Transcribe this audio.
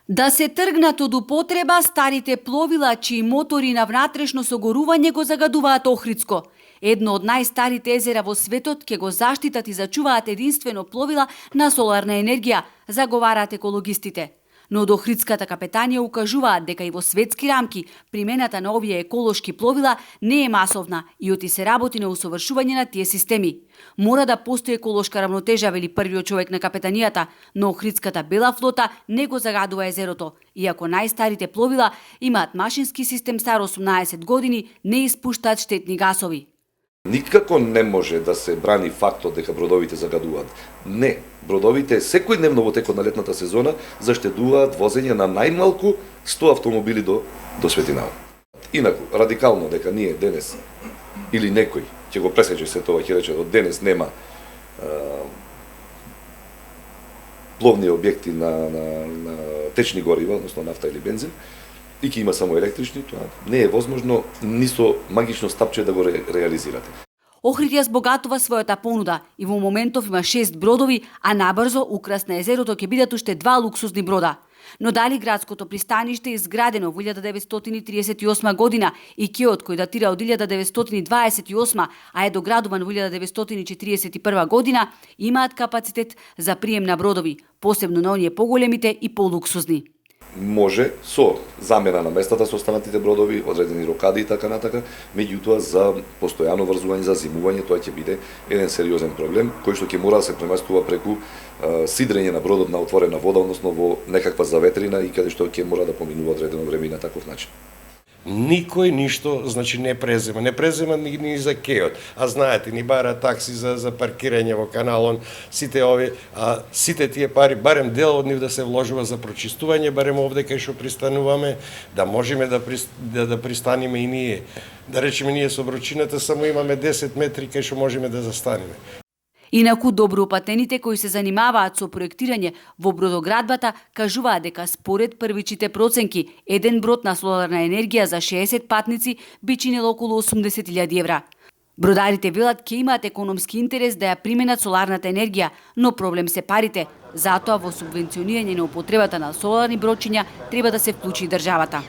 Да се тргнат од употреба старите пловила чии мотори на внатрешно согорување го загадуваат Охридско. Едно од најстарите езера во светот ќе го заштитат и зачуваат единствено пловила на соларна енергија, заговараат екологистите. Но од Охридската капетанија укажуваат дека и во светски рамки примената на овие еколошки пловила не е масовна и оти се работи на усовршување на тие системи. Мора да постои еколошка рамнотежа, вели првиот човек на капетанијата, но Охридската бела флота не го загадува езерото, иако најстарите пловила имаат машински систем стар 18 години, не испуштаат штетни гасови. Никако не може да се брани фактот дека бродовите загадуваат. Не, бродовите секојдневно во текот на летната сезона заштедуваат возење на најмалку 100 автомобили до светинава. Инаку, радикално дека ние денес или некој ќе го пресече се тоа, ќе рече од денес нема пловни објекти на течни горива, односно нафта или бензин, и ќе има само електрични, тоа не е возможно ни со магично стапче да го реализирате. Охрид ја збогатува својата понуда и во моментов има 6 бродови, а набрзо украс на езерото ќе бидат уште 2 луксузни брода. Но дали градското пристаниште изградено во 1938 година и кеот кој датира од 1928, а е доградуван во 1941 година, имаат капацитет за прием на бродови, посебно на оние поголемите и полуксузни. Може со замена на местата со останатите бродови, одредени рокади и така натака, меѓутоа за постојано врзување, за зимување, тоа ќе биде еден сериозен проблем, кој што ќе мора да се преместува преку сидрење на бродот на отворена вода, односно во некаква заветрина и каде што ќе мора да поминува одредено време и на таков начин. Никој ништо, значи, не презема. Не презема ни за кеот. А знаете, ни бара такси за паркирање во каналон, сите тие пари, барем дел од нив да се вложува за прочистување, барем овде кај што пристануваме, да можеме да пристаниме и ние. Да речеме, ние со брочината само имаме 10 метри кај што можеме да застанеме. Инаку доброупатените кои се занимаваат со проектирање во бродоградбата кажуваат дека според првичните проценки, еден брод на соларна енергија за 60 патници би чинел околу 80.000 евра. Бродарите велат ќе имаат економски интерес да ја применат соларната енергија, но проблем се парите. Затоа во субвенционирање на употребата на соларни бродчиња треба да се вклучи државата.